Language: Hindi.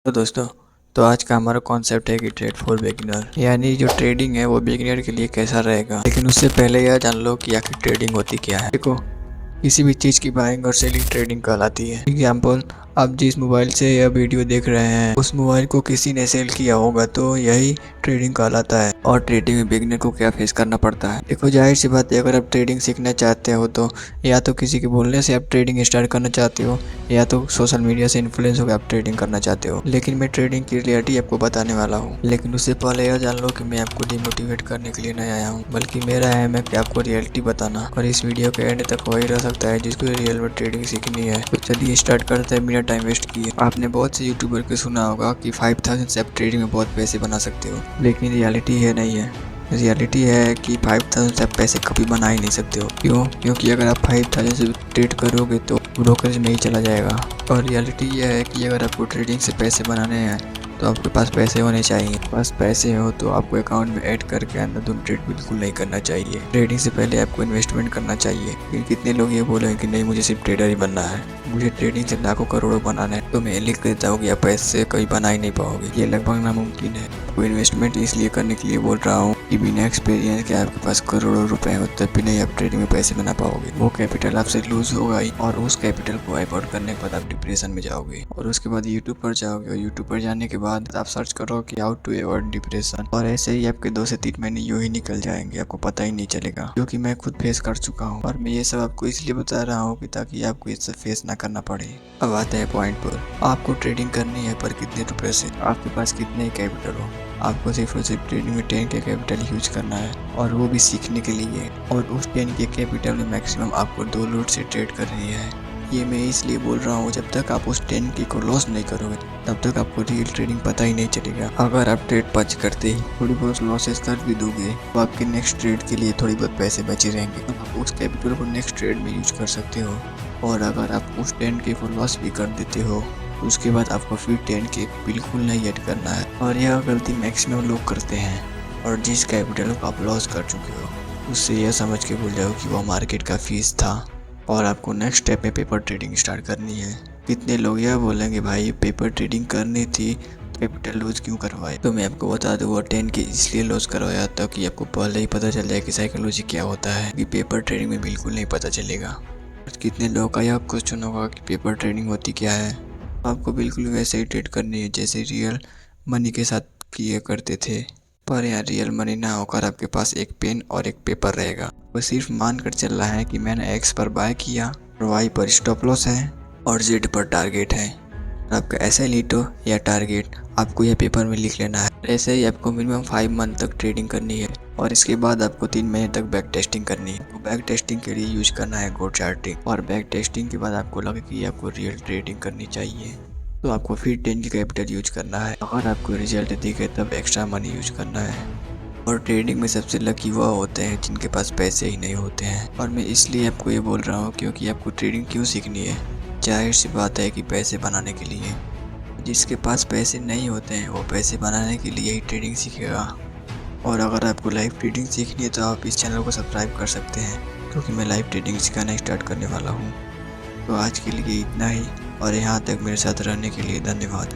तो दोस्तों, तो आज का हमारा कॉन्सेप्ट है कि ट्रेड फॉर बिगिनर, यानी जो ट्रेडिंग है वो बिगिनर के लिए कैसा रहेगा। लेकिन उससे पहले यह जान लो कि आखिर ट्रेडिंग होती क्या है। देखो, किसी भी चीज़ की बाइंग और सेलिंग ट्रेडिंग कहलाती है। एग्जाम्पल, आप जिस मोबाइल से यह वीडियो देख रहे हैं उस मोबाइल को किसी ने सेल किया होगा तो यही ट्रेडिंग कहलाता है। और ट्रेडिंग में बिगिनर को क्या फेस करना पड़ता है। देखो, जाहिर सी बात है, अगर आप ट्रेडिंग सीखना चाहते हो तो या तो किसी के बोलने से आप ट्रेडिंग स्टार्ट करना चाहते हो या तो सोशल मीडिया से इन्फ्लुएंस होकर आप ट्रेडिंग करना चाहते हो। लेकिन मैं ट्रेडिंग की रियलिटी आपको बताने वाला हूँ। लेकिन उससे पहले यह जान लो कि मैं आपको डिमोटिवेट करने के लिए नहीं आया हूँ, बल्कि मेरा एम है कि आपको रियलिटी बताना। और इस वीडियो के एंड तक वही रह सकता है जिसको रियल में ट्रेडिंग सीखनी है। तो चलिए स्टार्ट करते हैं बिना टाइम वेस्ट किए। आपने बहुत से यूट्यूबर को सुना होगा कि 5000 से आप ट्रेडिंग में बहुत पैसे बना सकते हो, लेकिन रियलिटी है नहीं है। रियलिटी है कि 5000 से आप पैसे कभी बना ही नहीं सकते हो। क्यों? क्योंकि अगर आप 5000 से ट्रेड करोगे तो ब्रोकरेज में ही चला जाएगा। और रियलिटी यह है कि अगर आपको ट्रेडिंग से पैसे बनाने हैं तो आपके पास पैसे होने चाहिए। बस पैसे हो तो आपको अकाउंट में ऐड करके अंधाधुंध ट्रेड बिल्कुल नहीं करना चाहिए। ट्रेडिंग से पहले आपको इन्वेस्टमेंट करना चाहिए। फिर कितने लोग ये बोलेंगे कि नहीं, मुझे सिर्फ ट्रेडर ही बनना है, मुझे ट्रेडिंग से लाखों करोड़ों बनाना है, तो मैं लिख देता हूँ कि आप पैसे कभी बना ही नहीं पाओगे। ये लगभग नामुमकिन है। आपको इन्वेस्टमेंट इसलिए करने के लिए बोल रहा हूँ कि बिना एक्सपीरियंस के आपके पास करोड़ों रुपए हो तब भी नहीं आप ट्रेडिंग में पैसे बना पाओगे। वो कैपिटल आपसे लूज होगा ही, और उस कैपिटल को वाइप आउट करने के बाद आप डिप्रेशन में जाओगे। और उसके बाद यूट्यूब पर जाओगे, और यूट्यूब पर जाने के बाद आप सर्च करो कि हाउ टू अवॉइड डिप्रेशन, और ऐसे ही आपके 2 से 3 महीने यूं ही निकल जाएंगे, आपको पता ही नहीं चलेगा। क्योंकि मैं खुद फेस कर चुका हूँ, और मैं ये सब आपको इसलिए बता रहा हूँ कि ताकि आपको ये सब फेस ना करना पड़े। अब आते हैं पॉइंट पर। आपको ट्रेडिंग करनी है, पर कितने रुपए से, आपके पास कितने कैपिटल हो। आपको सिर्फ और सिर्फ ट्रेडिंग में 10 के कैपिटल यूज करना है, और वो भी सीखने के लिए। और उस 10 के कैपिटल में मैक्सिमम आपको 2 लूट से ट्रेड करनी है। ये मैं इसलिए बोल रहा हूँ, जब तक आप उस 10 के को लॉस नहीं करोगे तब तक आपको रियल ट्रेडिंग पता ही नहीं चलेगा। अगर आप ट्रेड पच करते ही थोड़ी बहुत लॉसेस कर भी दोगे तो आपके नेक्स्ट ट्रेड के लिए थोड़ी बहुत पैसे बचे रहेंगे, तो आप उस कैपिटल को नेक्स्ट ट्रेड में यूज कर सकते हो। और अगर आप उस 10 के को लॉस भी कर देते हो तो उसके बाद आपको फिर 10 के बिल्कुल नहीं ऐड करना है। और यह गलती मैक्सिमम लोग करते हैं। और जिस कैपिटल को आप लॉस कर चुके हो उससे यह समझ के भूल जाओ कि वह मार्केट का फीस था, और आपको नेक्स्ट स्टेप में पेपर ट्रेडिंग स्टार्ट करनी है। कितने लोग यह बोलेंगे, भाई पेपर ट्रेडिंग करनी थी, कैपिटल लॉस क्यों करवाए। तो मैं आपको बता दूँ, वो 10 के इसलिए लॉस करवाया ताकि आपको पहले ही पता चल जाए कि साइकोलॉजी क्या होता है, कि पेपर ट्रेडिंग में बिल्कुल नहीं पता चलेगा। कितने लोगों का यह क्वेश्चन होगा कि पेपर ट्रेडिंग होती क्या है। आपको बिल्कुल वैसे ही ट्रेड करनी है जैसे रियल मनी के साथ किया करते थे, पर यहाँ रियल मनी ना होकर आपके पास एक पेन और एक पेपर रहेगा। वो सिर्फ मान कर चल रहा है कि मैंने एक्स पर बाय किया, और वाई पर स्टॉप लॉस है, और जेड पर टारगेट है। आपका ऐसा लीटो या टारगेट आपको यह पेपर में लिख लेना है। ऐसे ही आपको मिनिमम 5 मंथ तक ट्रेडिंग करनी है, और इसके बाद आपको 3 महीने तक बैक टेस्टिंग करनी है। तो बैक टेस्टिंग के लिए यूज करना है गो चार्टिंग, और बैक टेस्टिंग के बाद आपको लगे कि आपको रियल ट्रेडिंग करनी चाहिए तो आपको फिर 10 की कैपिटल यूज करना है। अगर आपको रिजल्ट दिखे तब एक्स्ट्रा मनी यूज करना है। और ट्रेडिंग में सबसे लकी वह होते हैं जिनके पास पैसे ही नहीं होते हैं। और मैं इसलिए आपको ये बोल रहा हूँ क्योंकि आपको ट्रेडिंग क्यों सीखनी है। जाहिर सी बात है कि पैसे बनाने के लिए। जिसके पास पैसे नहीं होते हैं वो पैसे बनाने के लिए ही ट्रेडिंग सीखेगा। और अगर आपको लाइव ट्रेडिंग सीखनी है तो आप इस चैनल को सब्सक्राइब कर सकते हैं, क्योंकि मैं लाइव ट्रेडिंग सिखाना स्टार्ट करने वाला हूँ। तो आज के लिए इतना ही, और यहाँ तक मेरे साथ रहने के लिए धन्यवाद।